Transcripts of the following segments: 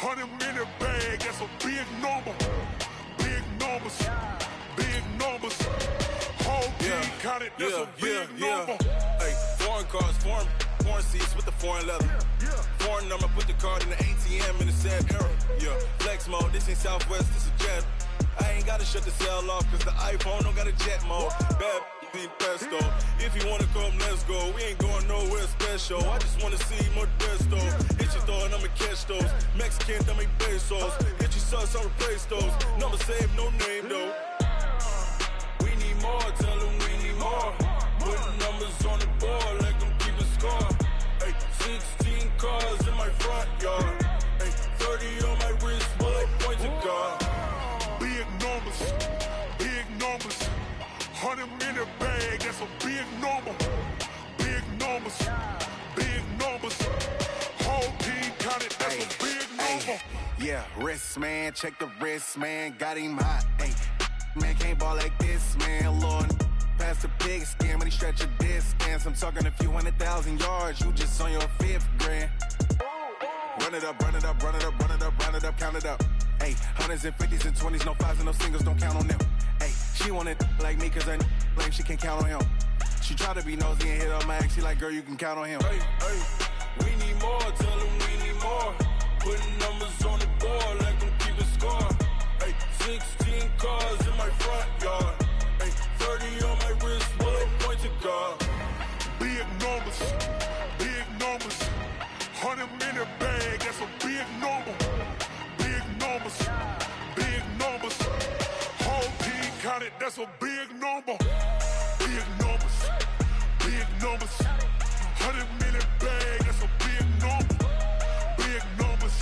100 minute bag, that's a big number. Big numbers, big numbers. Whole team counted, that's a big number. Hey, foreign cars, foreign seats with the foreign leather. Foreign number, put the card in the ATM in the sad era. Flex mode, this ain't Southwest, this is jet. I ain't gotta shut the cell off, cause the iPhone don't got a jet mode. Bad be pesto. If you wanna come, let's go. We ain't going nowhere special. I just wanna see Modesto. Hit your throw and I'ma catch those. Mexican, that make pesos. Hit your sus, I'll replace those. Number saved, no name though. We need more, tell them we need more. Putting numbers on the board like I'm keeping score. Ay, 16 cars in my front yard. Ay, 30 on my wrist, bullet point to God. Big numbers, big numbers. 100 minute bag, that's a big number. Big numbers, big numbers. Whole team counted, that's a big number. Yeah, wrist man, check the wrist man, got him hot. Ay, man can't ball like this, man. Lord, past the big skin, when he stretch a distance. I'm talking a few 100,000 yards, you just on your 5th grand. Run it up, run it up, run it up, run it up, run it up, count it up. Ay, hundreds and 50s and 20s, no 5s and no singles, don't count on them. Ay, she want it like me, cause her lame, she can't count on him. She try to be nosy and hit up my ex, she like, girl, you can count on him. Hey, hey, we need more, tell them we need more. Putting numbers on the board like I'm keeping score. Ay, 16 cars in my front yard. Ay, 30 on my wrist, bullet point to God. Big numbers, big numbers. 100 minute bag, that's a big number. Big numbers, big numbers. Whole team counted, that's a big number. Big numbers, big numbers. 100 minute bag, that's a big number. Big numbers,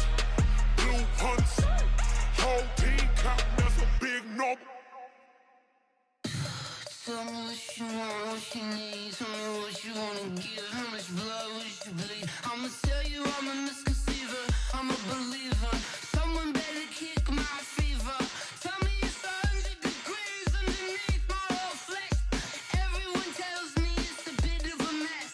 blue hunts. Whole team counting, that's a big number. Tell me what you want, what you need. Tell me what you wanna give. How much blood would you bleed? I'ma tell you I'm a misconceiver. I'm a believer. Someone better kick my fever. Tell me it's 100 degrees underneath my whole flesh. Everyone tells me it's a bit of a mess.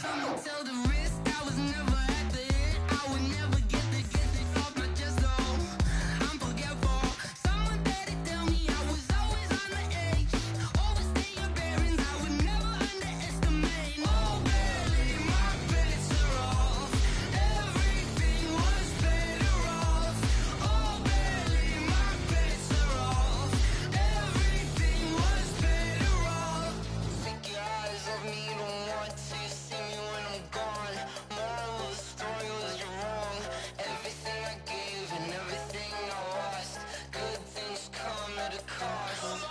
I'ma tell the risk I was never at the end. I would never get this off my chest though. I'm forgetful. Someone better tell me I was always on the edge. Overstay your bearings, I would never underestimate. Oh barely, my bets are off. Everything was better off. Oh barely, my bets are off. Everything was better off. Take your eyes off me, don't want to see me when I'm gone. Moral of the story was you're wrong. Everything I gave and everything I lost. Good things come at a cost.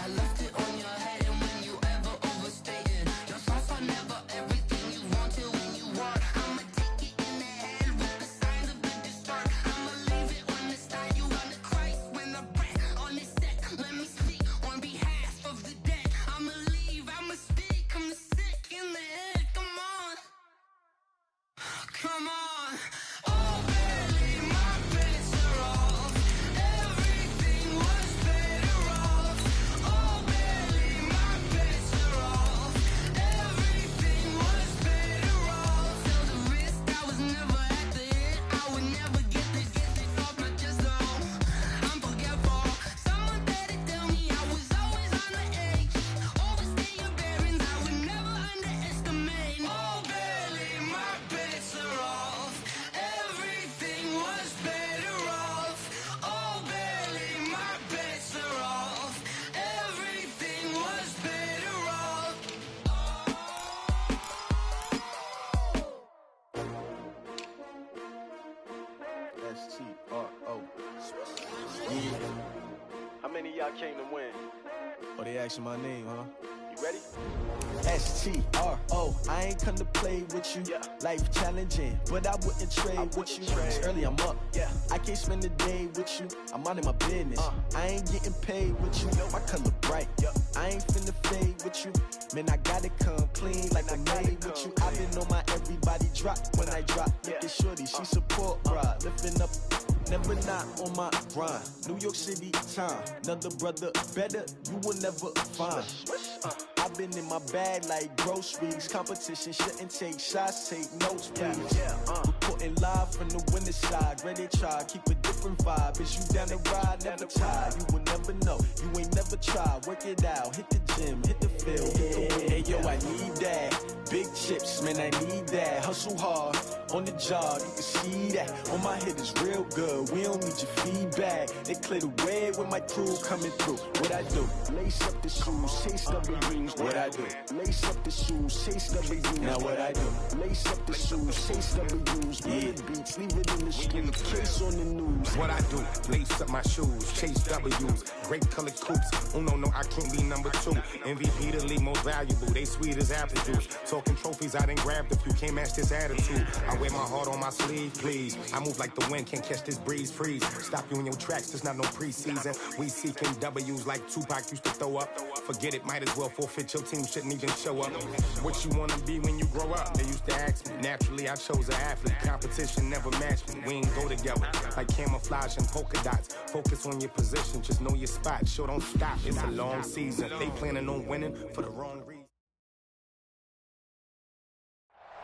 I left it on your head, and when you ever overstay it, your thoughts are never everything you wanted when you want. I'ma take it in the head with the signs of the distort. I'ma leave it on the side. You on the Christ when the breath on the set. Let me speak on behalf of the dead. I'ma leave, I'ma speak. I'm sick in the head. Come on, come on. Oh, barely, my bets are off. Everything was better off. Oh, barely, my bets are off. Everything was better off. Tell the risk I was never at the end. I would never get this off my chest though. I'm forgetful. Someone better tell me I was always on the edge. Overstay your bearings, I would never underestimate. Oh, barely, my bets are off. Everything was better off. Oh, barely, my bets are off. Everything was better off. S-T-R-O. How many of y'all came to win? Oh, they asking my name, huh? You ready? S-T-R-O. I ain't come to play with you. Yeah. Life challenging, but I wouldn't trade with you. trade. It's early, I'm up. Yeah. I can't spend the day with you. I'm minding my business. I ain't getting paid with you. My color bright. I ain't finna fade with you. Man, I gotta come clean like I made with you. I've been on my everybody drop when I drop. Look at shorty, she support bra. Lifting up, never not on my grind. New York City time. Another brother better, you will never find. I've been in my bag like groceries. Competition shouldn't take shots, take notes, please. reporting live from the winning side. Ready to try, keep a different vibe. Is you down the ride, never tired. You will never know, you ain't never tried. Work it out, hit the gym, hit the field, hit the wheel. Hey yo, I need that. Big chips, man, I need that. Hustle hard, on the job, you can see that. On my head is real good, we don't need your feedback. They clear the way with my crew coming through. What I do? Lace up the shoes, chase W's. What I do? Lace up the shoes, chase W's. Now what I do? Lace up the shoes, chase W's. Big beats, leave it in the street, case on the news. What I do? Lace up my shoes, chase W's. Great colored coops. Oh no, I can't be number 2. MVP the league most valuable. They sweet as apple juice. Talking trophies, I done grabbed a few. Can't match this attitude. I wear my heart on my sleeve, please. I move like the wind, can't catch this breeze, freeze. Stop you in your tracks, there's not no preseason. We seeking W's like Tupac used to throw up. Forget it, might as well forfeit. Your team shouldn't even show up. What you wanna be when you grow up? They used to ask me. Naturally, I chose an athlete. Competition never matched me. We ain't go together like camouflage and polka dots. Focus on your position, just know your spot. Sure, don't stop. It's a long season. They planning on winning for the wrong reason.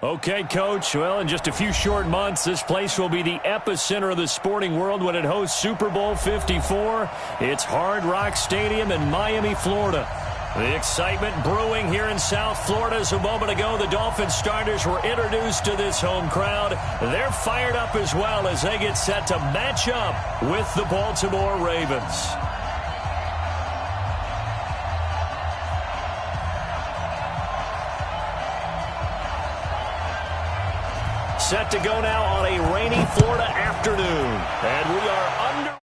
Okay, Coach. Well, in just a few short months, this place will be the epicenter of the sporting world when it hosts Super Bowl 54. It's Hard Rock Stadium in Miami, Florida. The excitement brewing here in South Florida. As a moment ago, the Dolphins starters were introduced to this home crowd. They're fired up as well as they get set to match up with the Baltimore Ravens. Set to go now on a rainy Florida afternoon. And we are under...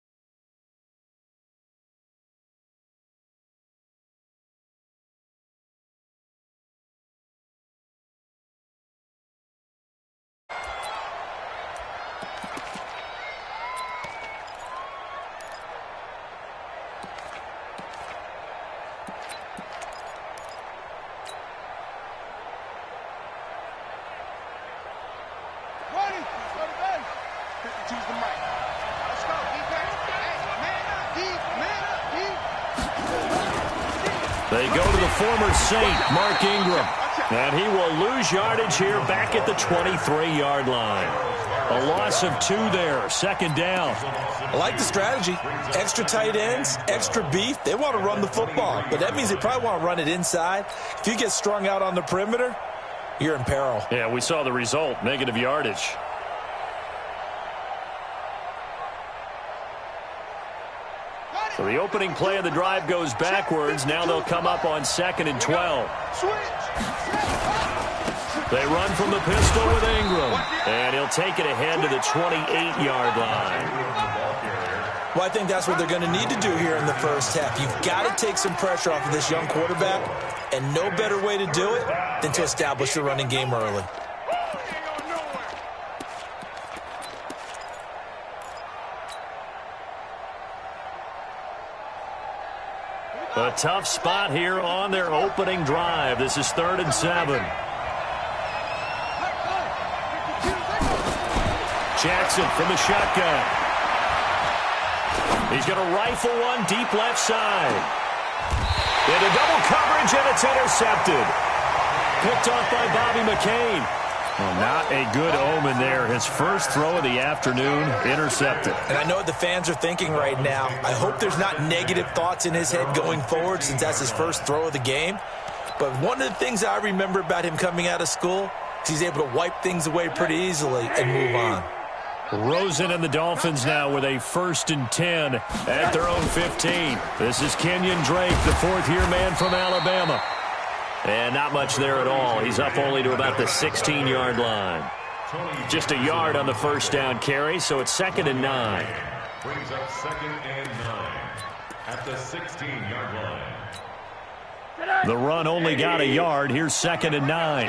They go to the former Saint, Mark Ingram. And he will lose yardage here back at the 23-yard line. A loss of 2 there, second down. I like the strategy. Extra tight ends, extra beef. They want to run the football, but that means they probably want to run it inside. If you get strung out on the perimeter, you're in peril. Yeah, we saw the result, negative yardage. So the opening play of the drive goes backwards. Now they'll come up on 2nd and 12. They run from the pistol with Ingram. And he'll take it ahead to the 28-yard line. Well, I think that's what they're going to need to do here in the first half. You've got to take some pressure off of this young quarterback. And no better way to do it than to establish the running game early. A tough spot here on their opening drive. This is 3rd and 7. Jackson from the shotgun. He's going to rifle one deep left side. Into double coverage, and it's intercepted. Picked off by Bobby McCain. Well, not a good omen there. His first throw of the afternoon, intercepted. And I know what the fans are thinking right now. I hope there's not negative thoughts in his head going forward since that's his first throw of the game. But one of the things I remember about him coming out of school is he's able to wipe things away pretty easily and move on. Rosen and the Dolphins now with a 1st and 10 at their own 15. This is Kenyon Drake, the 4th-year man from Alabama. And not much there at all. He's up only to about the 16-yard line. Just a yard on the first down carry, so it's 2nd and 9. Brings up 2nd and 9 at the 16-yard line. The run only got a yard. Here's 2nd and 9.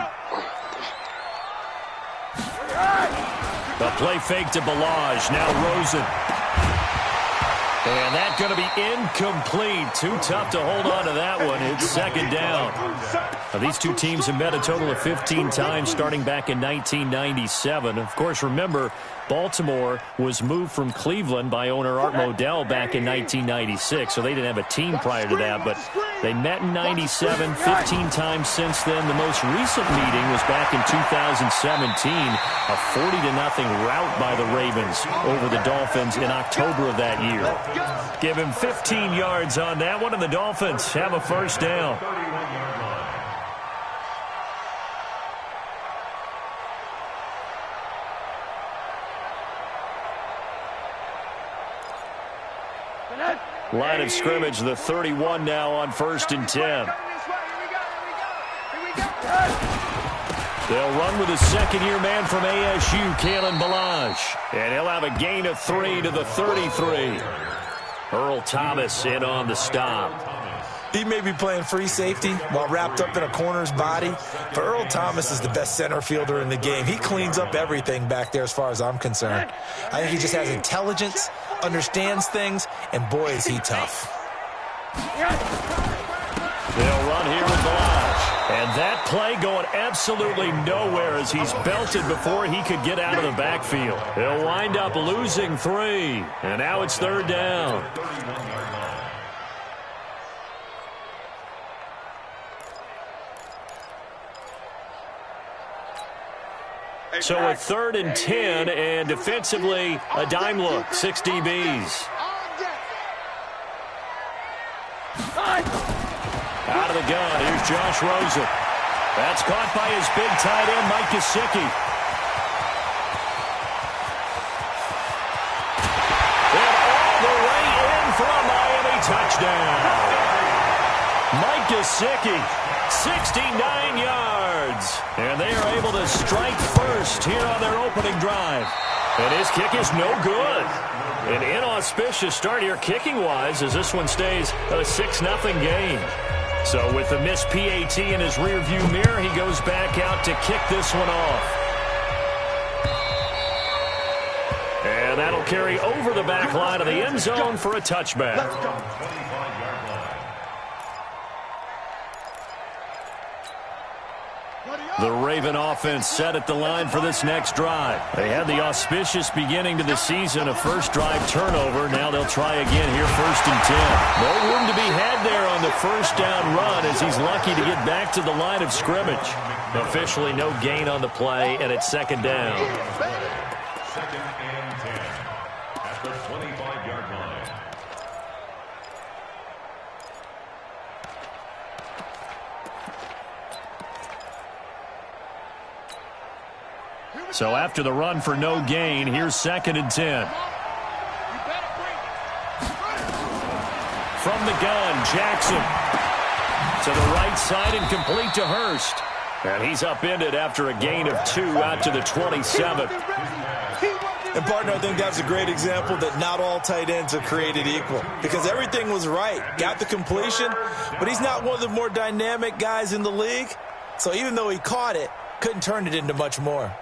The play fake to Balaj. Now Rosen. And that's going to be incomplete. Too tough to hold on to that one. It's 2nd down. Now, these two teams have met a total of 15 times starting back in 1997. Of course, remember, Baltimore was moved from Cleveland by owner Art Modell back in 1996, so they didn't have a team prior to that, but they met in 97, 15 times since then. The most recent meeting was back in 2017, a 40-0 rout by the Ravens over the Dolphins in October of that year. Give him 15 yards on that one, and the Dolphins have a first down. Line of scrimmage, the 31 now on 1st and 10. They'll run with a second-year man from ASU, Kalen Ballage. And he'll have a gain of 3 to the 33. Earl Thomas in on the stop. He may be playing free safety while wrapped up in a corner's body, but Earl Thomas is the best center fielder in the game. He cleans up everything back there as far as I'm concerned. I think he just has intelligence, understands things, and boy, is he tough. They'll run here with Ballage. And that play going absolutely nowhere as he's belted before he could get out of the backfield. He'll wind up losing 3. And now it's 3rd down. So a 3rd and 10, and defensively, a dime look, 6 DBs. Out of the gun, here's Josh Rosen. That's caught by his big tight end, Mike Gesicki. And all the way in for a Miami touchdown. Mike Gesicki, 69 yards. And they are able to strike first here on their opening drive. And his kick is no good. An inauspicious start here kicking-wise as this one stays a 6-0 game. So with the missed PAT in his rearview mirror, he goes back out to kick this one off. And that'll carry over the back line of the end zone for a touchback. The Raven offense set at the line for this next drive. They had the auspicious beginning to the season, a first drive turnover. Now they'll try again here, 1st and 10. No room to be had there on the first down run as he's lucky to get back to the line of scrimmage. Officially no gain on the play, and it's 2nd down. 2nd and 10 at the 25-yard line. So after the run for no gain, here's 2nd and 10. From the gun, Jackson to the right side and complete to Hurst. And he's upended after a gain of 2 out to the 27. And, partner, I think that's a great example that not all tight ends are created equal because everything was right. Got the completion, but he's not one of the more dynamic guys in the league. So even though he caught it, couldn't turn it into much more.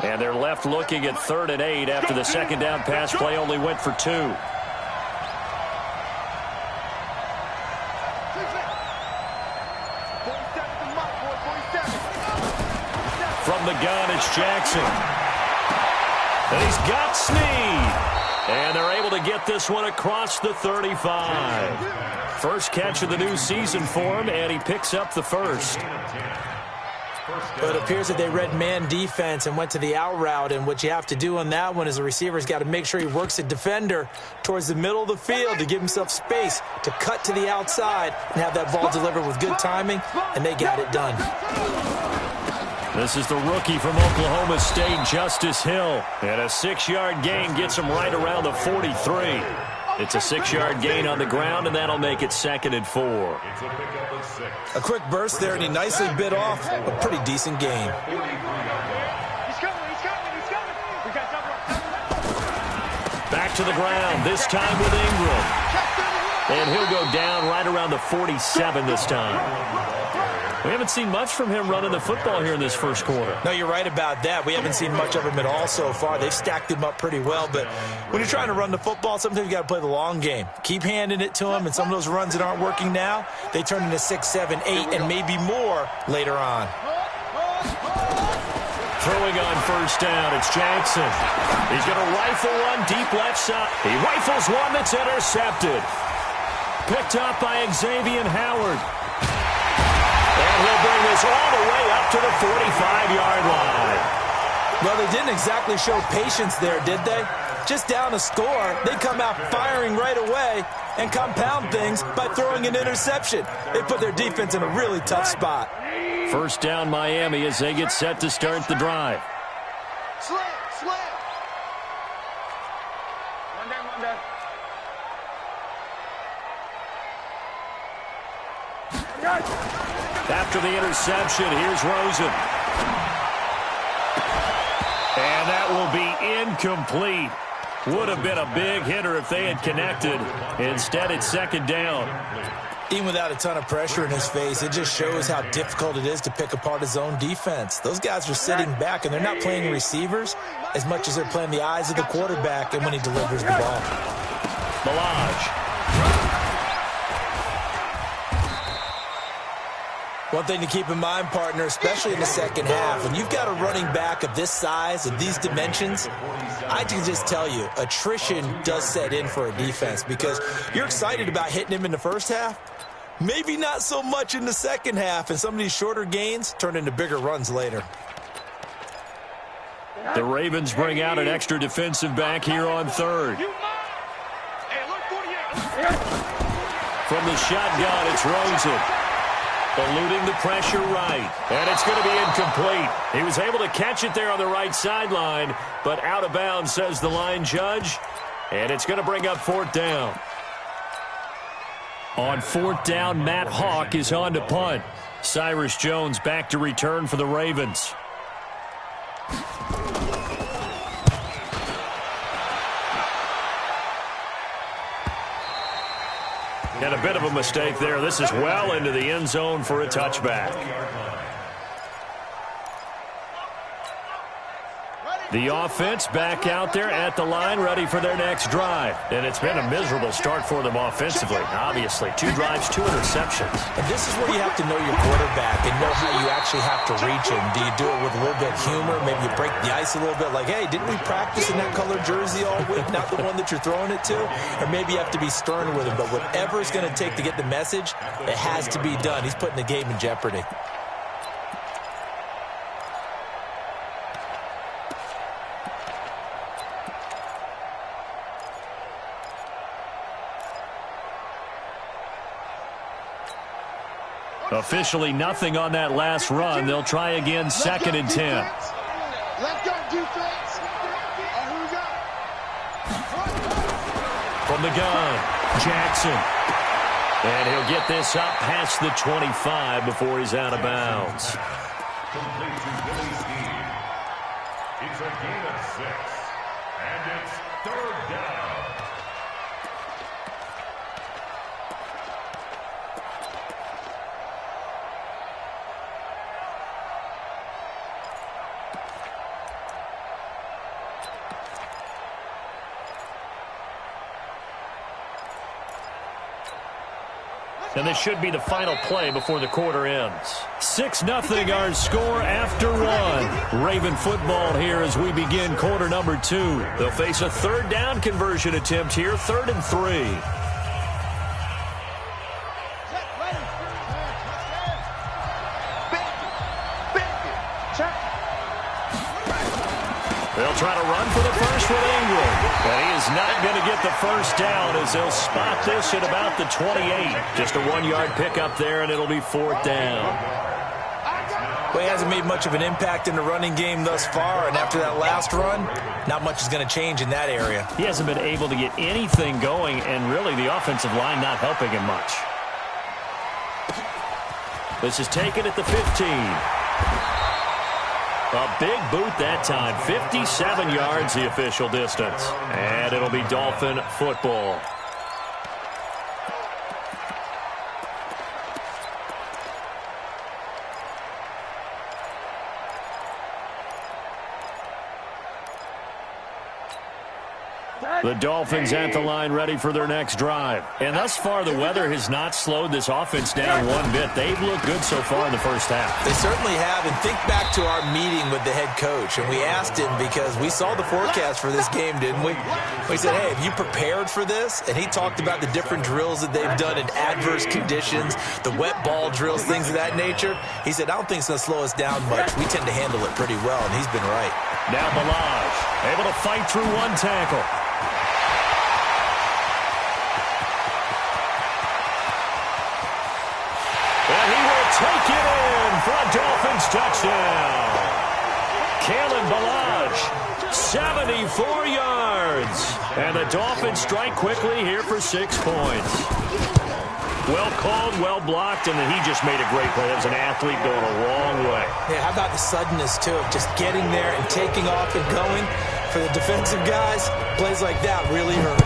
And they're left looking at 3rd and 8 after the 2nd down pass play only went for 2. From the gun, it's Jackson. And he's got Snead. And they're able to get this one across the 35. First catch of the new season for him, and he picks up the first. But it appears that they read man defense and went to the out route, and what you have to do on that one is the receiver's got to make sure he works the defender towards the middle of the field to give himself space to cut to the outside and have that ball delivered with good timing, and they got it done. This is the rookie from Oklahoma State, Justice Hill. And a 6-yard gain gets him right around the 43. It's a 6-yard gain on the ground, and that'll make it 2nd and 4. A quick burst there, and he nicely bit off a pretty decent gain. Back to the ground, this time with Ingram. And he'll go down right around the 47 this time. We haven't seen much from him running the football here in this first quarter. No, you're right about that. We haven't seen much of him at all so far. They've stacked him up pretty well, but when you're trying to run the football, sometimes you got to play the long game. Keep handing it to him, and some of those runs that aren't working now, they turn into 6, 7, 8, and maybe more later on. Throwing on first down, it's Jackson. He's going to rifle one deep left side. He rifles one that's intercepted. Picked up by Xavier Howard. And he'll bring this all the way up to the 45-yard line. Well, they didn't exactly show patience there, did they? Just down a score, they come out firing right away and compound things by throwing an interception. They put their defense in a really tough spot. First down, Miami, as they get set to start the drive. Slam. One down. After the interception, here's Rosen. And that will be incomplete. Would have been a big hitter if they had connected. Instead, it's second down. Even without a ton of pressure in his face, it just shows how difficult it is to pick apart his own defense. Those guys are sitting back, and they're not playing receivers as much as they're playing the eyes of the quarterback and when he delivers the ball. Malage. One thing to keep in mind, partner, especially in the second half, when you've got a running back of this size and these dimensions, I can just tell you, attrition does set in for a defense because you're excited about hitting him in the first half, maybe not so much in the second half, and some of these shorter gains turn into bigger runs later. The Ravens bring out an extra defensive back here on third. From the shotgun, it's Rosen. Eluding the pressure right. And it's going to be incomplete. He was able to catch it there on the right sideline, but out of bounds, says the line judge. And it's going to bring up fourth down. On fourth down, Matt Hawk is on to punt. Cyrus Jones back to return for the Ravens. And a bit of a mistake there. This is well into the end zone for a touchback. The offense back out there at the line, ready for their next drive. And it's been a miserable start for them offensively, obviously. 2 drives, 2 interceptions. And this is where you have to know your quarterback and know how you actually have to reach him. Do you do it with a little bit of humor? Maybe you break the ice a little bit, like, hey, didn't we practice in that colored jersey all week, not the one that you're throwing it to? Or maybe you have to be stern with him. But whatever it's going to take to get the message, it has to be done. He's putting the game in jeopardy. Officially nothing on that last run. They'll try again, 2nd and 10. Let's go, defense. Who we got? From the gun, Jackson. And he'll get this up past the 25 before he's out of bounds. Complete to Billy Steve. It's a gain of 6. And it's third down. And this should be the final play before the quarter ends. 6-0 our score after 1. Raven football here as we begin quarter number 2. They'll face a third down conversion attempt here, 3rd and 3. They'll try to run for the first with Ingram. But he is not going to get the first down as they'll spot this at about the 28. Just a 1-yard pickup there, and it'll be 4th down. Well, he hasn't made much of an impact in the running game thus far, and after that last run, not much is going to change in that area. He hasn't been able to get anything going, and really the offensive line not helping him much. This is taken at the 15. A big boot that time. 57 yards the official distance. And it'll be Dolphin football. The Dolphins at the line ready for their next drive. And thus far, the weather has not slowed this offense down one bit. They've looked good so far in the first half. They certainly have. And think back to our meeting with the head coach. And we asked him, because we saw the forecast for this game, didn't we? We said, hey, have you prepared for this? And he talked about the different drills that they've done in adverse conditions, the wet ball drills, things of that nature. He said, I don't think it's going to slow us down much. We tend to handle it pretty well, and he's been right. Now Balaj able to fight through one tackle. And he will take it in for a Dolphins touchdown. Kalen Balaj, 74 yards. And the Dolphins strike quickly here for 6 points. Well called, well blocked, and then he just made a great play. That was an athlete going a long way. Yeah, how about the suddenness, too, of just getting there and taking off and going? For the defensive guys, plays like that really hurt.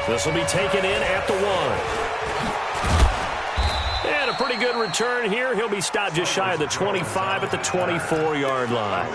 This will be taken in at the 1. And a pretty good return here. He'll be stopped just shy of the 25 at the 24-yard line.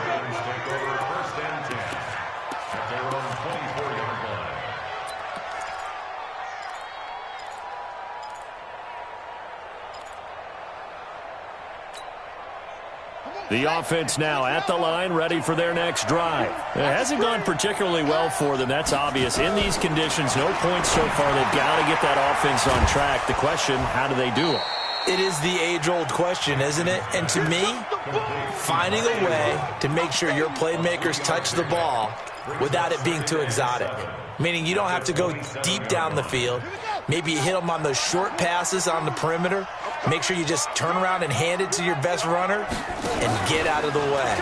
The offense now at the line, ready for their next drive. It hasn't gone particularly well for them, that's obvious. In these conditions, no points so far. They've got to get that offense on track. The question, how do they do it? It is the age-old question, isn't it? And to me, finding a way to make sure your playmakers touch the ball without it being too exotic. Meaning you don't have to go deep down the field. Maybe you hit them on those short passes on the perimeter. Make sure you just turn around and hand it to your best runner and get out of the way.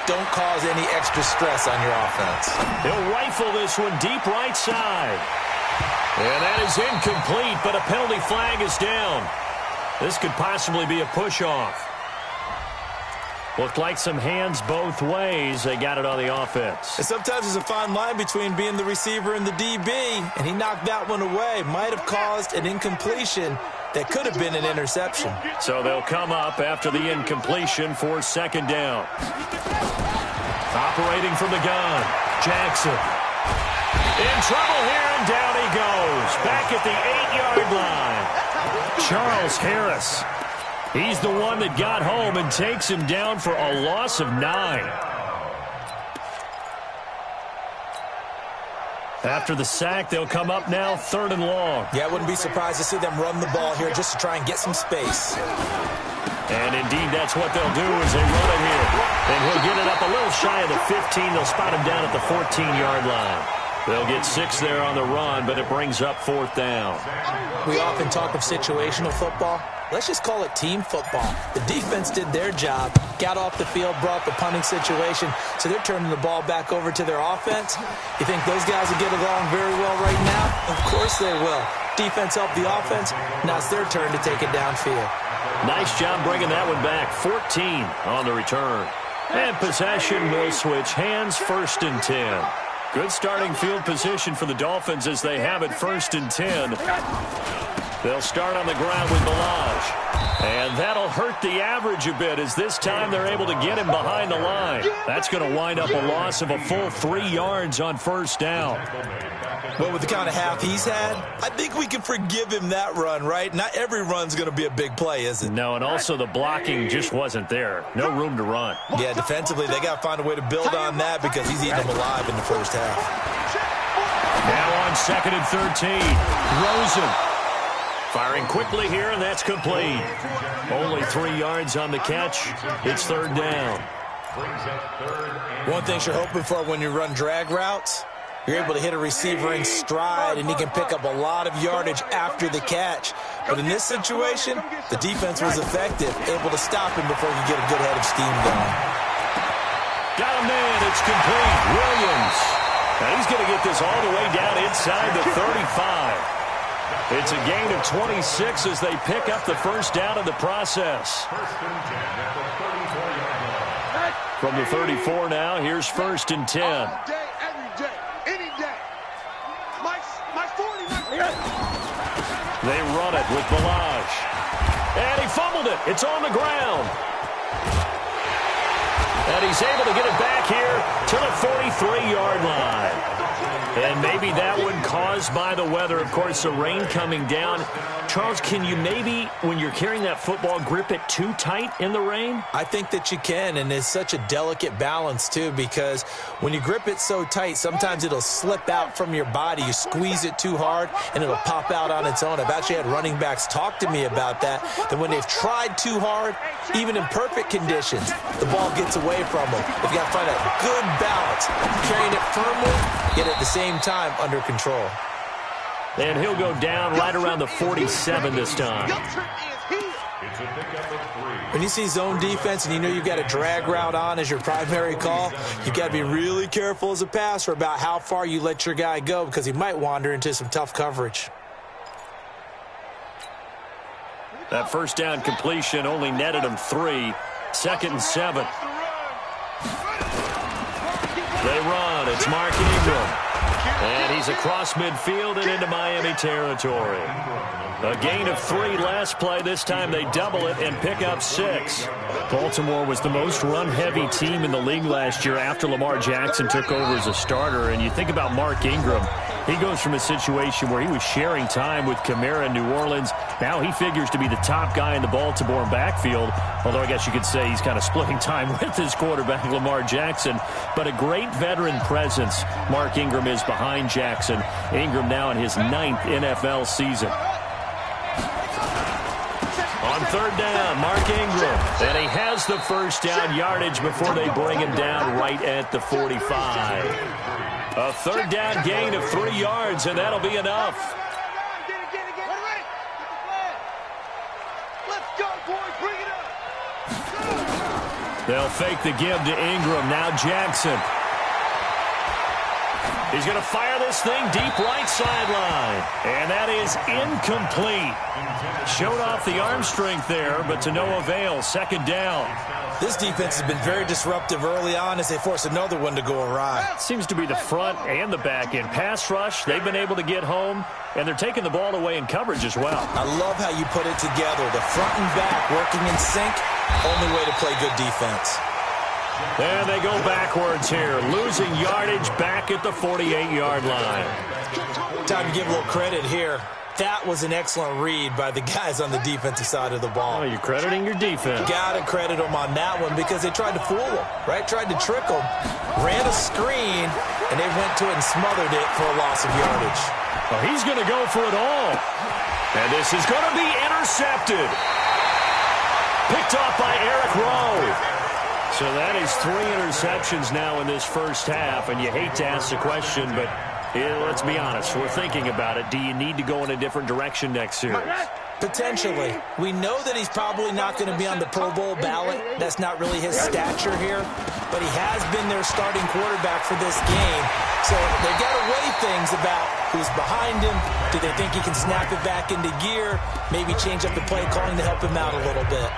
Don't cause any extra stress on your offense. He'll rifle this one deep right side. And that is incomplete, but a penalty flag is down. This could possibly be a push-off. Looked like some hands both ways. They got it on the offense. And sometimes there's a fine line between being the receiver and the DB, and he knocked that one away. Might have caused an incompletion that could have been an interception. So they'll come up after the incompletion for second down. Operating from the gun, Jackson. In trouble here, and down he goes. Back at the 8-yard line. Charles Harris. He's the one that got home and takes him down for a loss of 9. After the sack, they'll come up now 3rd and long. Yeah, I wouldn't be surprised to see them run the ball here just to try and get some space. And indeed, that's what they'll do as they run it here. And he'll get it up a little shy of the 15. They'll spot him down at the 14-yard line. They'll get 6 there on the run, but it brings up 4th down. We often talk of situational football. Let's just call it team football. The defense did their job, got off the field, brought the punting situation, so they're turning the ball back over to their offense. You think those guys will get along very well right now? Of course they will. Defense helped the offense. Now it's their turn to take it downfield. Nice job bringing that one back. 14 on the return. And possession will switch hands, 1st and 10. Good starting field position for the Dolphins as they have it 1st and 10. They'll start on the ground with Balaj. And that'll hurt the average a bit as this time they're able to get him behind the line. That's going to wind up a loss of a full 3 yards on 1st down. Well, with the kind of half he's had, I think we can forgive him that run, right? Not every run's going to be a big play, is it? No, and also the blocking just wasn't there. No room to run. Yeah, defensively, they got to find a way to build on that because he's eating them alive in the first half. Now on 2nd and 13, Rosen. Firing quickly here, and that's complete. Only 3 yards on the catch. It's 3rd down. One thing you're hoping for when you run drag routes, you're able to hit a receiver in stride, and he can pick up a lot of yardage after the catch. But in this situation, the defense was effective, able to stop him before he could get a good head of steam going. Got a man. It's complete. Williams. Now he's going to get this all the way down inside the 35. It's a gain of 26 as they pick up the 1st down in the process. From the 34 now, here's 1st and 10. All day, every day, any day. My 40, They run it with Balaj. And he fumbled it. It's on the ground. And he's able to get it back here to the 43-yard line. And maybe that one caused by the weather. Of course, the rain coming down. Charles, can you maybe, when you're carrying that football, grip it too tight in the rain? I think that you can, and it's such a delicate balance, too, because when you grip it so tight, sometimes it'll slip out from your body. You squeeze it too hard, and it'll pop out on its own. I've actually had running backs talk to me about that when they've tried too hard, even in perfect conditions, the ball gets away from them. You've got to find a good balance, carrying it firmly, yet at the same time under control. And he'll go down right around the 47 this time. When you see zone defense and you know you've got a drag route on as your primary call, you've got to be really careful as a passer about how far you let your guy go because he might wander into some tough coverage. That first down completion only netted him 3. 2nd and 7. They run. It's Mark Ingram. And he's across midfield and into Miami territory. A gain of 3 last play. This time they double it and pick up 6. Baltimore was the most run-heavy team in the league last year after Lamar Jackson took over as a starter. And you think about Mark Ingram. He goes from a situation where he was sharing time with Kamara in New Orleans. Now he figures to be the top guy in the Baltimore backfield. Although I guess you could say he's kind of splitting time with his quarterback, Lamar Jackson. But a great veteran presence Mark Ingram is behind Jackson. Ingram now in his 9th NFL season. On 3rd down, Mark Ingram. And he has the first down yardage before they bring him down right at the 45. A 3rd down gain of 3 yards, and that'll be enough. Let's go, boys. Bring it up. They'll fake the give to Ingram. Now Jackson. He's going to fire this thing deep right sideline. And that is incomplete. Showed off the arm strength there, but to no avail. 2nd down. This defense has been very disruptive early on as they force another one to go awry. Seems to be the front and the back end. Pass rush, they've been able to get home, and they're taking the ball away in coverage as well. I love how you put it together. The front and back working in sync, only way to play good defense. And they go backwards here, losing yardage back at the 48-yard line. Time to give a little credit here. That was an excellent read by the guys on the defensive side of the ball. Oh, you're crediting your defense. Got to credit them on that one because they tried to fool them, right? Tried to trick them, ran a screen, and they went to it and smothered it for a loss of yardage. Well, he's going to go for it all. And this is going to be intercepted. Picked off by Eric Rowe. So that is 3 interceptions now in this first half, and you hate to ask the question, but let's be honest. We're thinking about it. Do you need to go in a different direction next series? Potentially. We know that he's probably not going to be on the Pro Bowl ballot. That's not really his stature here, but he has been their starting quarterback for this game. So they've got to weigh things about who's behind him. Do they think he can snap it back into gear? Maybe change up the play calling to help him out a little bit.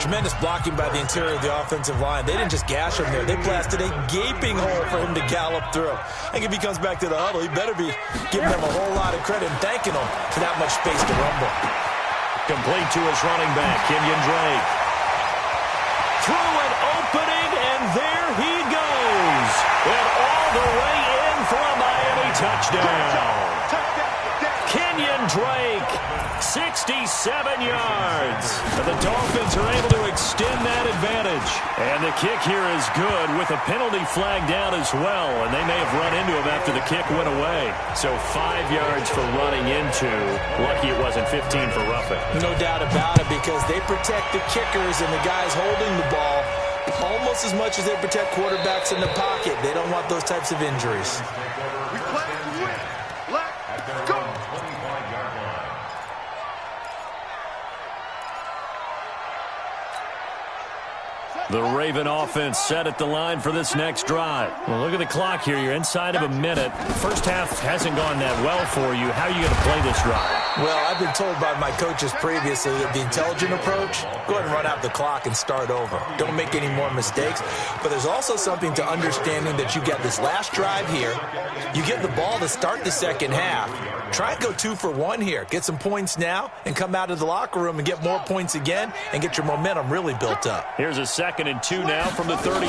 Tremendous blocking by the interior of the offensive line. They didn't just gash him there. They blasted a gaping hole for him to gallop through. I think if he comes back to the huddle, he better be giving them a whole lot of credit and thanking them for that much space to rumble. Complete to his running back, Kenyon Drake. Through an opening, and there he goes. And all the way in for a Miami touchdown. Kenyon Drake, 67 yards. And the Dolphins are able to extend that advantage. And the kick here is good with a penalty flag down as well. And they may have run into him after the kick went away. So 5 yards for running into. Lucky it wasn't 15 for roughing. No doubt about it because they protect the kickers and the guys holding the ball almost as much as they protect quarterbacks in the pocket. They don't want those types of injuries. We play to win. Let's go. The Raven offense set at the line for this next drive. Well, look at the clock here. You're inside of a minute. First half hasn't gone that well for you. How are you going to play this drive? Well, I've been told by my coaches previously that the intelligent approach, go ahead and run out the clock and start over. Don't make any more mistakes. But there's also something to understanding that you get this last drive here. You get the ball to start the second half. Try and go 2 for 1 here. Get some points now and come out of the locker room and get more points again and get your momentum really built up. Here's a 2nd 2nd and 2 now from the 33.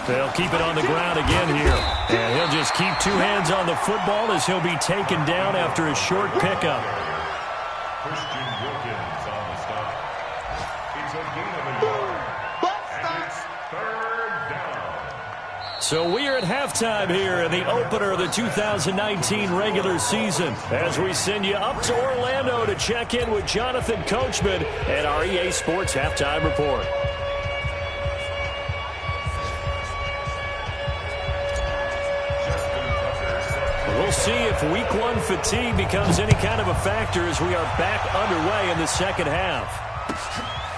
They'll keep it on the ground again here. And he'll just keep two hands on the football as he'll be taken down after a short pickup. Christian Wilkins on the stop. It's a gain of a yard. And it's third down. So we are at halftime here in the opener of the 2019 regular season as we send you up to Orlando to check in with Jonathan Coachman and our EA Sports Halftime Report. We'll see if week one fatigue becomes any kind of a factor as we are back underway in the second half.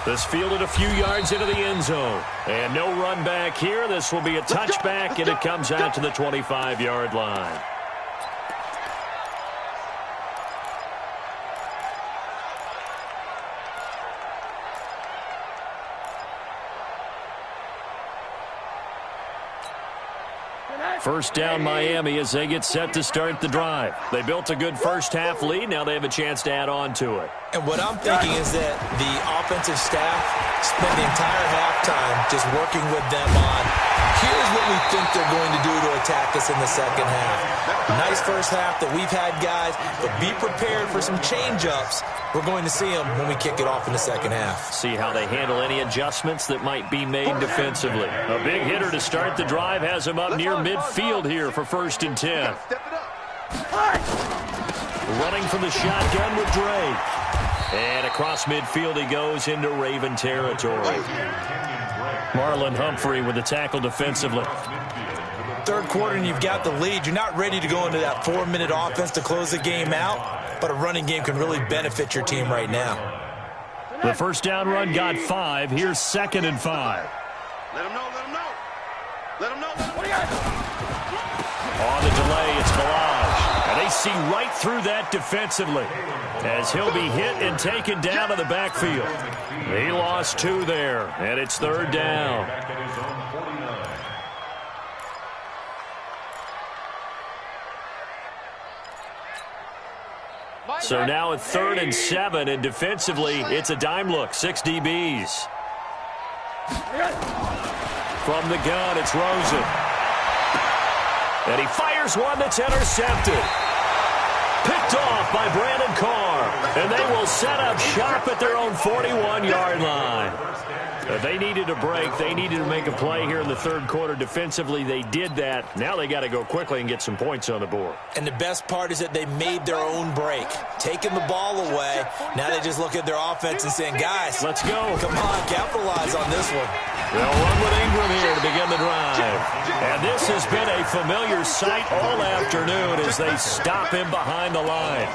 This fielded a few yards into the end zone. And no run back here. This will be a touchback, and it comes out to the 25-yard line. First down Miami as they get set to start the drive. They built a good first half lead. Now they have a chance to add on to it. And what I'm thinking is that the offensive staff spent the entire halftime just working with them on, here's what we think they're going to do to attack us in the second half. Nice first half that we've had, guys, but be prepared for some change-ups. We're going to see them when we kick it off in the second half. See how they handle any adjustments that might be made defensively. A big hitter to start the drive has him up near midfield here for 1st and 10. Running from the shotgun with Drake. And across midfield he goes into Raven territory. Marlon Humphrey with the tackle defensively. Third quarter and you've got the lead. You're not ready to go into that 4-minute offense to close the game out, but a running game can really benefit your team right now. The first down run got 5. Here's 2nd and 5. Let him know, let him know. Let him know, let him know. On the delay, it's Balaj. And they see right through that defensively as he'll be hit and taken down to the backfield. He lost 2 there, and it's 3rd down. So now at 3rd and 7, and defensively, it's a dime look, 6 DBs. From the gun, it's Rosen. And he fires one that's intercepted. Picked off by Brandon Carr. And they will set up shop at their own 41-yard line. They needed a break. They needed to make a play here in the third quarter. Defensively, they did that. Now they got to go quickly and get some points on the board. And the best part is that they made their own break. Taking the ball away. Now they just look at their offense and saying, guys, let's go. Come on, capitalize on this one. They'll run with Ingram here to begin the drive. And this has been a familiar sight all afternoon as they stop him behind the line.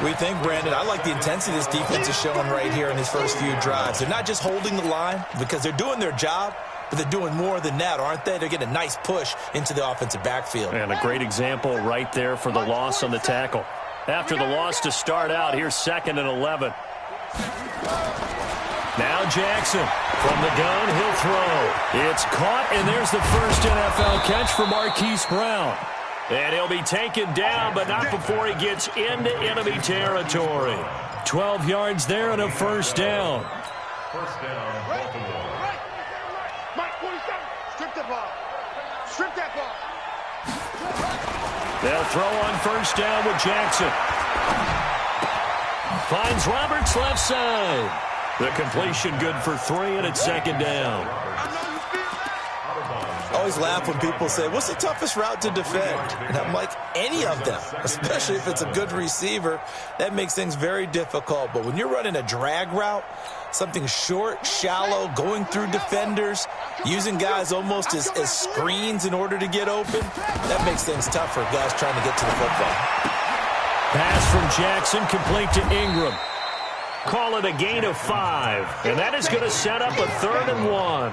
We think, Brandon, I like the intensity this defense is showing right here in these first few drives. They're not just holding the line because they're doing their job, but they're doing more than that, aren't they? They're getting a nice push into the offensive backfield. And a great example right there for the loss on the tackle. After the loss to start out, here's 2nd and 11. Now Jackson from the gun, he'll throw. It's caught, and there's the first NFL catch for Marquise Brown. And he'll be taken down, but not before he gets into enemy territory. 12 yards there and a first down. First down, Baltimore. Mike, 47. Strip that ball. Strip that ball. They'll throw on first down with Jackson. Finds Roberts left side. The completion good for 3, and it's 2nd down. I always laugh when people say, what's the toughest route to defend? And I'm like, any of them, especially if it's a good receiver. That makes things very difficult. But when you're running a drag route, something short, shallow, going through defenders, using guys almost as screens in order to get open, that makes things tough for guys trying to get to the football. Pass from Jackson, complete to Ingram. Call it a gain of 5. And that is going to set up a 3rd and 1. A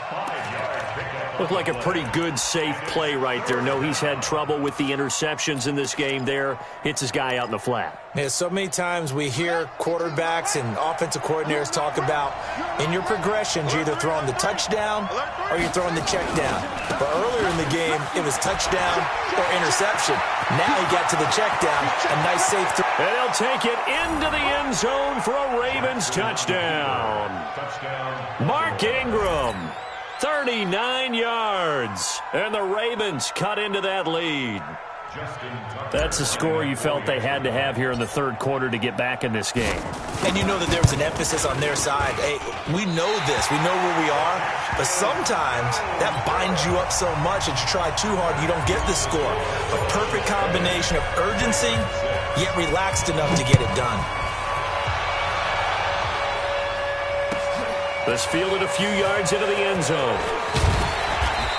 5-yard pickup Looked like a pretty good, safe play right there. No, he's had trouble with the interceptions in this game there. Hits his guy out in the flat. Yeah, so many times we hear quarterbacks and offensive coordinators talk about in your progressions, you're either throwing the touchdown or you're throwing the check down. But earlier in the game, it was touchdown or interception. Now he got to the check down. A nice safe throw. And he'll take it into the end zone for a Ravens touchdown. Mark Ingram. 39 yards, and the Ravens cut into that lead. That's a score you felt they had to have here in the third quarter to get back in this game. And you know that there was an emphasis on their side. Hey, we know this. We know where we are. But sometimes that binds you up so much that you try too hard, you don't get the score. A perfect combination of urgency, yet relaxed enough to get it done. This fielded a few yards into the end zone.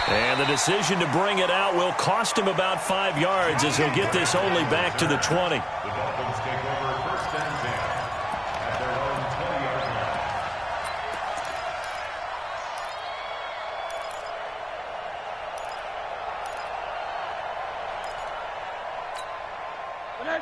And the decision to bring it out will cost him about 5 yards as he'll get this only back to the 20. The Dolphins take over first and 10 at their own 20-yard line.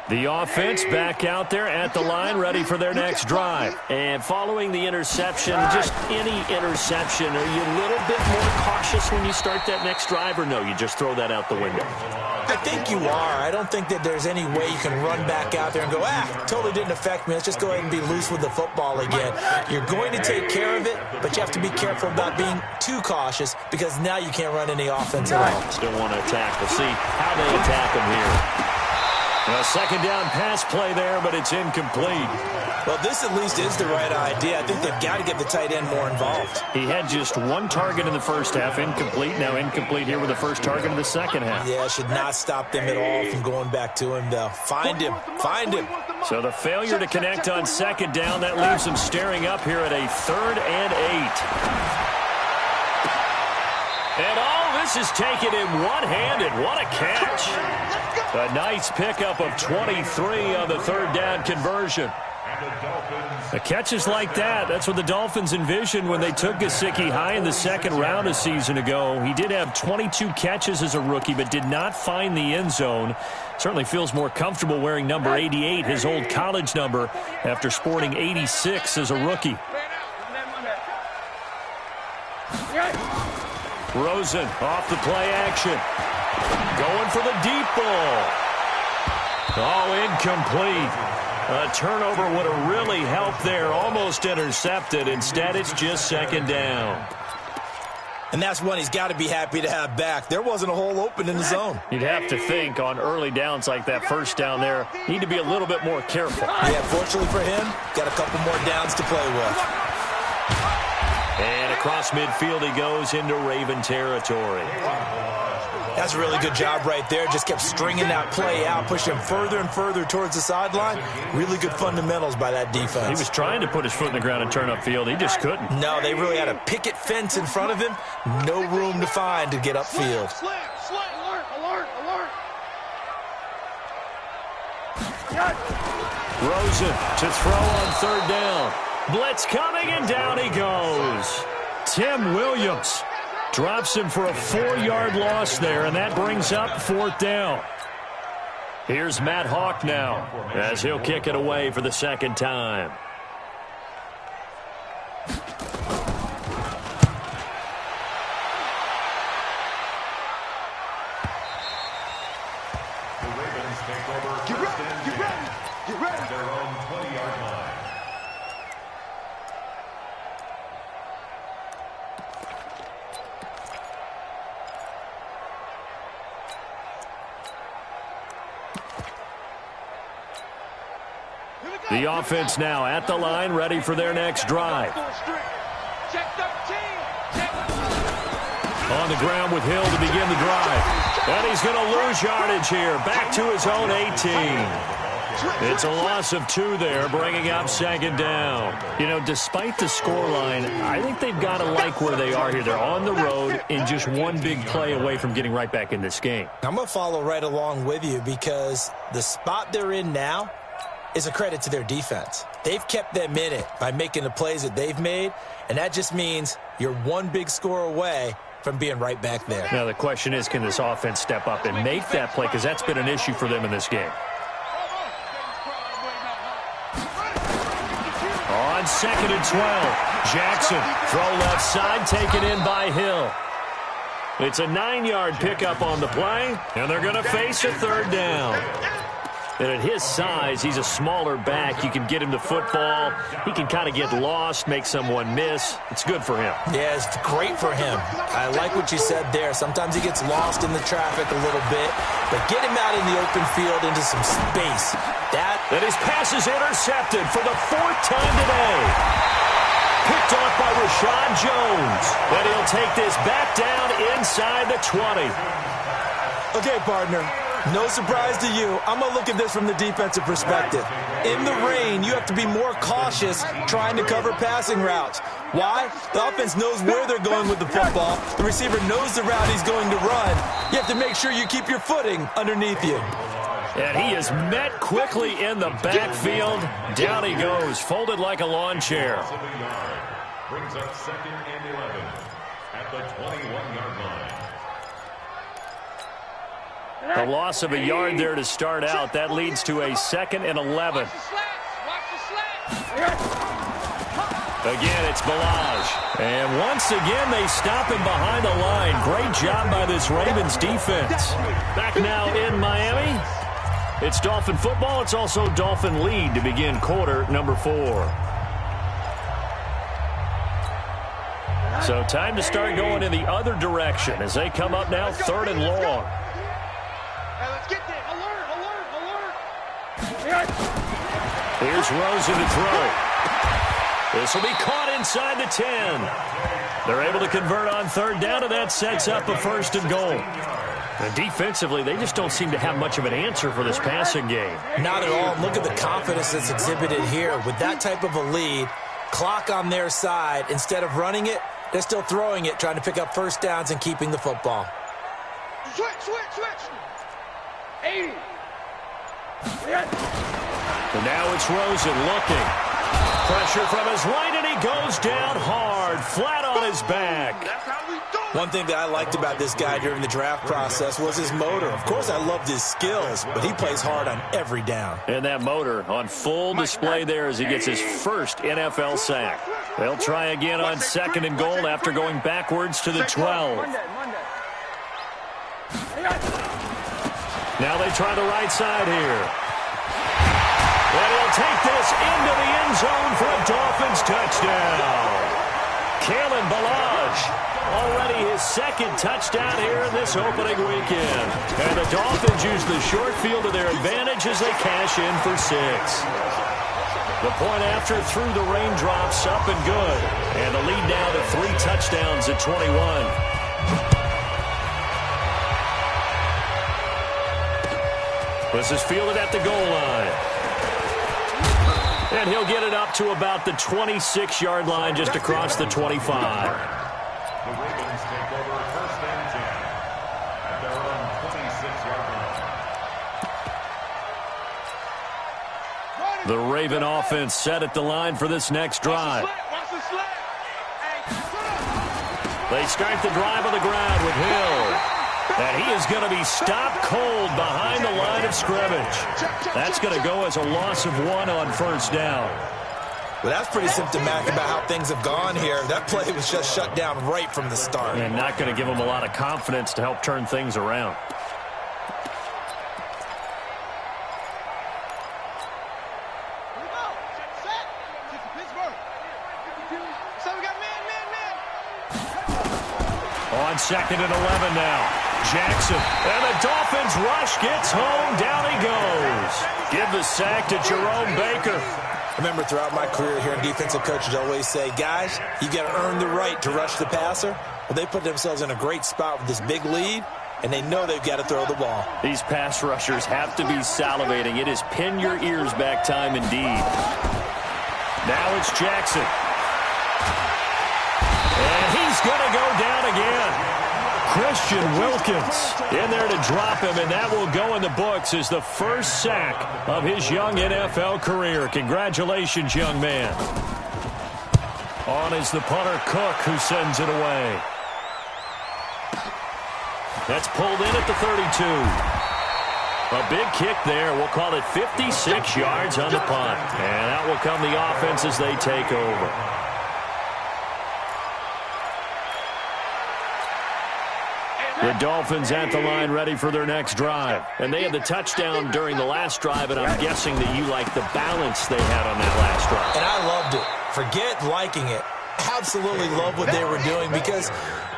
The offense back out there at the line, ready for their next drive. And following the interception, just any interception, are you a little bit more cautious when you start that next drive, or no, you just throw that out the window? I think you are. I don't think that there's any way you can run back out there and go, totally didn't affect me. Let's just go ahead and be loose with the football again. You're going to take care of it, but you have to be careful about being too cautious because now you can't run any offense at all. Still want to attack. We'll see how they attack him here. A second down pass play there, but it's incomplete. Well, this at least is the right idea. I think they've got to get the tight end more involved. He had just one target in the first half, incomplete. Now incomplete here with the first target in the second half. Yeah, it should not stop them at all from going back to him, though. Find him. Find him. So the failure to connect on second down, that leaves him staring up here at a 3rd and 8. And all this is taken in one-handed. What a catch. A nice pickup of 23 on the third down conversion. The catches like that, that's what the Dolphins envisioned when they took Gesicki high in the second round a season ago. He did have 22 catches as a rookie, but did not find the end zone. Certainly feels more comfortable wearing number 88, his old college number, after sporting 86 as a rookie. Rosen off the play action. Going for the deep ball. Oh, incomplete. A turnover would have really helped there. Almost intercepted. Instead, it's just second down. And that's one he's got to be happy to have back. There wasn't a hole open in the zone. You'd have to think on early downs like that first down there, need to be a little bit more careful. Yeah, fortunately for him, got a couple more downs to play with. And across midfield he goes into Raven territory. That's a really good job right there. Just kept stringing that play out, pushing him further and further towards the sideline. Really good fundamentals by that defense. He was trying to put his foot in the ground and turn upfield. He just couldn't. No, they really had a picket fence in front of him. No room to find to get upfield. Rosen to throw on third down. Blitz coming, and down he goes. Tim Williams drops him for a 4-yard loss there, and that brings up 4th down. Here's Matt Hawk now as he'll kick it away for the second time. The Ravens take over first and 10 at their own 20-yard line. The offense now at the line, ready for their next drive. On the ground with Hill to begin the drive. And he's going to lose yardage here. Back to his own 18. It's a loss of 2 there, bringing up second down. You know, despite the scoreline, I think they've got to like where they are here. They're on the road and just one big play away from getting right back in this game. I'm going to follow right along with you because the spot they're in now is a credit to their defense. They've kept them in it by making the plays that they've made, and that just means you're one big score away from being right back there. Now the question is, can this offense step up and make that play? Because that's been an issue for them in this game. On 2nd and 12, Jackson, throw left side, taken in by Hill. It's a 9-yard pickup on the play, and they're going to face a 3rd down. And at his size, he's a smaller back. You can get him to football. He can kind of get lost, make someone miss. It's good for him. Yeah, it's great for him. I like what you said there. Sometimes he gets lost in the traffic a little bit, but get him out in the open field into some space. And his pass is intercepted for the 4th time today. Picked off by Rashad Jones. And he'll take this back down inside the 20. Okay, partner. No surprise to you. I'm going to look at this from the defensive perspective. In the rain, you have to be more cautious trying to cover passing routes. Why? The offense knows where they're going with the football. The receiver knows the route he's going to run. You have to make sure you keep your footing underneath you. And he is met quickly in the backfield. Down he goes, folded like a lawn chair. Brings up 2nd and 11 at the 21-yard line. A loss of a yard there to start out. That leads to a 2nd and 11. Again, it's Balaj. And once again, they stop him behind the line. Great job by this Ravens defense. Back now in Miami. It's Dolphin football. It's also Dolphin lead to begin quarter number 4. So time to start going in the other direction as they come up now 3rd and long. Here's Rosen to throw. This will be caught inside the 10. They're able to convert on 3rd down, and that sets up a 1st and goal. And defensively, they just don't seem to have much of an answer for this passing game. Not at all. Look at the confidence that's exhibited here. With that type of a lead, clock on their side, instead of running it, they're still throwing it, trying to pick up 1st downs and keeping the football. Switch. 80. And now it's Rosen looking. Pressure from his right, and he goes down hard, flat on his back. One thing that I liked about this guy during the draft process was his motor. Of course, I loved his skills, but he plays hard on every down. And that motor on full display there as he gets his first NFL sack. They'll try again on 2nd and goal after going backwards to the 12. Now they try the right side here. And he'll take this into the end zone for a Dolphins touchdown. Kalen Balaj, already his 2nd touchdown here in this opening weekend. And the Dolphins use the short field to their advantage as they cash in for 6. The point after through the raindrops up and good. And the lead now to 3 touchdowns at 21. This is fielded at the goal line. And he'll get it up to about the 26-yard line just across the 25. The Ravens take over 1st and 10 at their own 26-yard line. The Raven offense set at the line for this next drive. They start the drive on the ground with Hill. And he is going to be stopped cold behind the line of scrimmage. That's going to go as a loss of 1 on 1st down. Well, that's pretty symptomatic about how things have gone here. That play was just shut down right from the start. And not going to give him a lot of confidence to help turn things around. On 2nd and 11 now. Jackson, and the Dolphins rush gets home. Down he goes. Give the sack to Jerome Baker. I remember throughout my career here, defensive coaches always say, guys, you got to earn the right to rush the passer. Well, they put themselves in a great spot with this big lead, and they know they've got to throw the ball. These pass rushers have to be salivating. It is pin your ears back time indeed. Now it's Jackson. And he's going to go down again. Christian Wilkins in there to drop him, and that will go in the books as the first sack of his young NFL career. Congratulations, young man. On is the punter, Cook, who sends it away. That's pulled in at the 32. A big kick there. We'll call it 56 yards on the punt. And out will come the offense as they take over. The Dolphins at the line ready for their next drive. And they had the touchdown during the last drive, and I'm guessing that you like the balance they had on that last drive. And I loved it. Forget liking it. Absolutely love what they were doing, because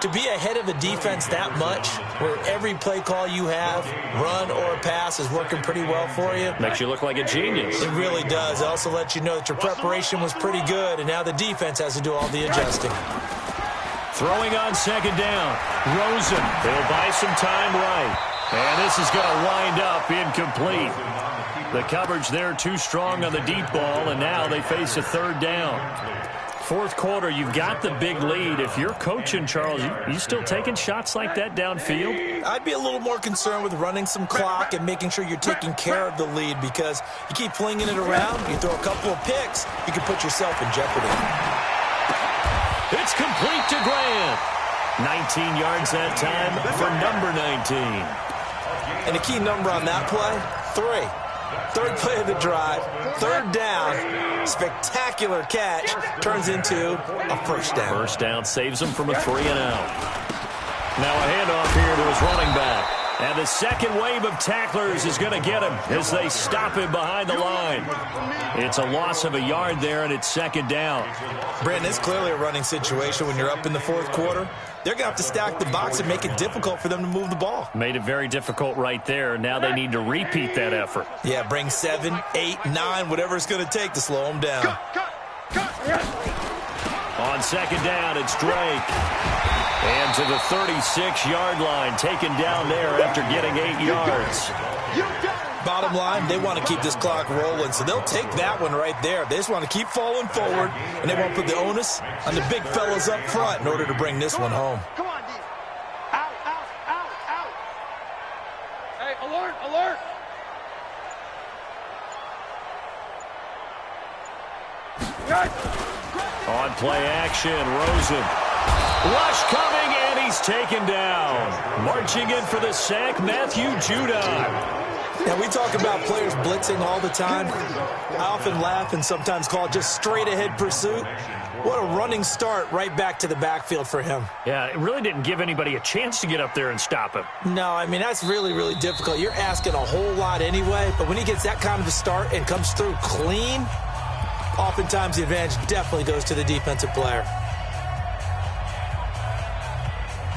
to be ahead of a defense that much, where every play call you have, run or pass, is working pretty well for you. Makes you look like a genius. It really does. It also lets you know that your preparation was pretty good, and now the defense has to do all the adjusting. Throwing on second down. Rosen. They'll buy some time right. And this is going to wind up incomplete. The coverage there too strong on the deep ball, and now they face a third down. Fourth quarter, you've got the big lead. If you're coaching, Charles, you still taking shots like that downfield? I'd be a little more concerned with running some clock and making sure you're taking care of the lead, because you keep flinging it around, you throw a couple of picks, you can put yourself in jeopardy. It's complete to Grant. 19 yards that time for number 19. And the key number on that play, 3. Third play of the drive, third down, spectacular catch, turns into a first down. First down saves him from a 3-and-out. Now a handoff here to his running back. And the second wave of tacklers is going to get him as they stop him behind the line. It's a loss of a yard there, and it's second down. Brandon, it's clearly a running situation when you're up in the fourth quarter. They're going to have to stack the box and make it difficult for them to move the ball. Made it very difficult right there. Now they need to repeat that effort. Yeah, bring 7, 8, 9, whatever it's going to take to slow them down. On second down, it's Drake. And to the 36-yard line, taken down there after getting 8 yards. Bottom line, they want to keep this clock rolling, so they'll take that one right there. They just want to keep falling forward, and they won't put the onus on the big fellas up front in order to bring this one home. Come on, D. Out, out, out, out. Hey, alert, alert. On play action, Rosen. Rush coming, and he's taken down. Marching in for the sack, Matthew Judon. Now, we talk about players blitzing all the time. I often laugh and sometimes call it just straight-ahead pursuit. What a running start right back to the backfield for him. Yeah, it really didn't give anybody a chance to get up there and stop him. No, I mean, that's really, really difficult. You're asking a whole lot anyway, but when he gets that kind of a start and comes through clean, oftentimes the advantage definitely goes to the defensive player.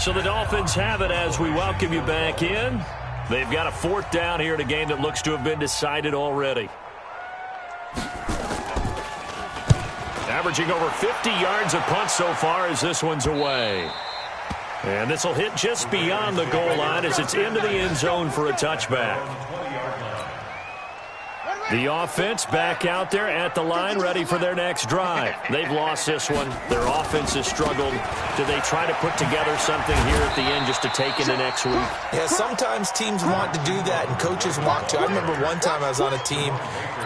So the Dolphins have it as we welcome you back in. They've got a fourth down here in a game that looks to have been decided already. Averaging over 50 yards a punt so far as this one's away. And this will hit just beyond the goal line as it's into the end zone for a touchback. The offense back out there at the line, ready for their next drive. They've lost this one. Their offense has struggled. Do they try to put together something here at the end just to take into next week? Yeah, sometimes teams want to do that, and coaches want to. I remember one time I was on a team,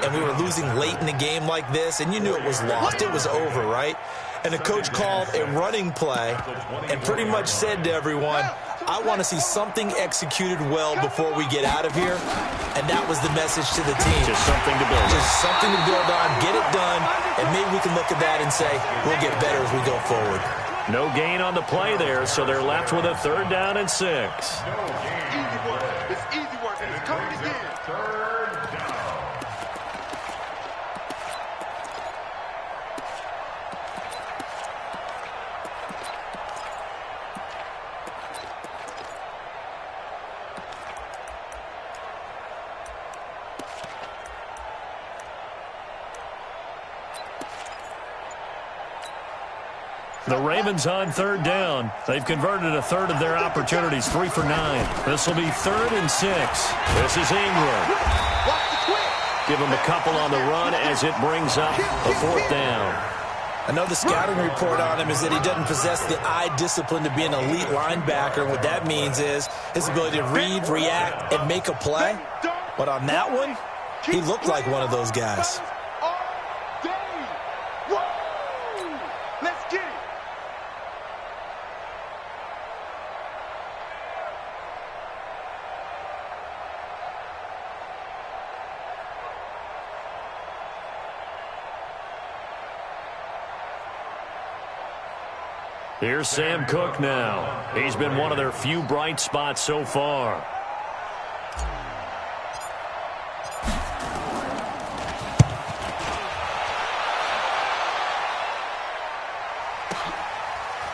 and we were losing late in the game like this, and you knew it was lost. It was over, right? And the coach called a running play and pretty much said to everyone, I want to see something executed well before we get out of here. And that was the message to the team. Just something to build on. Just something to build on, get it done, and maybe we can look at that and say, we'll get better as we go forward. No gain on the play there, so they're left with a third down and 6. Easy work. It's easy work, and it's coming again. Third down. The Ravens on third down. They've converted a third of their opportunities, 3 for 9. This will be 3rd and 6. This is Ingram. Give him a couple on the run as it brings up a fourth down. I know the scouting report on him is that he doesn't possess the eye discipline to be an elite linebacker. And what that means is his ability to read, react, and make a play. But on that one, he looked like one of those guys. Here's Sam Cook now. He's been one of their few bright spots so far.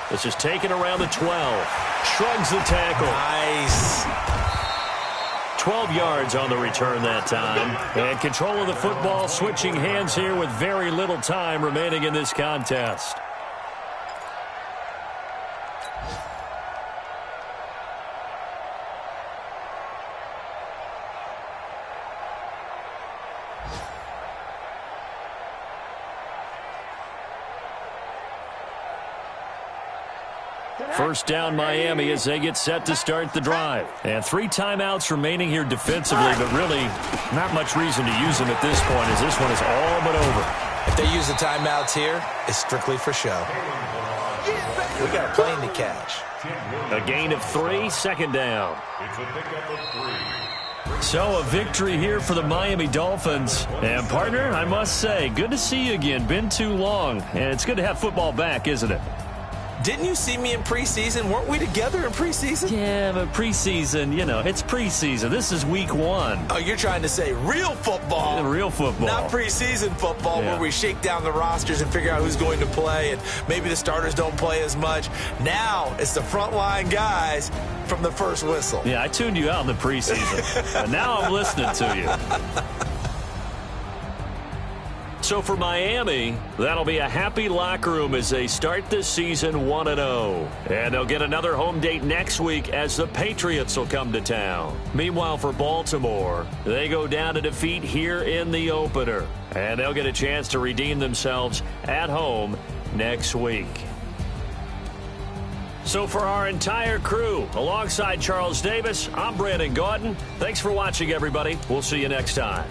This is taken around the 12. Shrugs the tackle. Nice. 12 yards on the return that time. And control of the football, switching hands here with very little time remaining in this contest. First down Miami as they get set to start the drive. And 3 timeouts remaining here defensively, but really not much reason to use them at this point as this one is all but over. If they use the timeouts here, it's strictly for show. We got a plane to catch. A gain of 3, second down. It's a pickup of 3. So a victory here for the Miami Dolphins. And partner, I must say, good to see you again. Been too long. And it's good to have football back, isn't it? Didn't you see me in preseason? Weren't we together in preseason? Yeah, but preseason, you know, it's preseason. This is week 1. Oh, you're trying to say real football. Yeah, real football. Not preseason football where we shake down the rosters and figure out who's going to play, and maybe the starters don't play as much. Now it's the frontline guys from the first whistle. Yeah, I tuned you out in the preseason. But now I'm listening to you. So for Miami, that'll be a happy locker room as they start this season 1-0. And they'll get another home date next week as the Patriots will come to town. Meanwhile, for Baltimore, they go down to defeat here in the opener. And they'll get a chance to redeem themselves at home next week. So for our entire crew, alongside Charles Davis, I'm Brandon Gautin. Thanks for watching, everybody. We'll see you next time.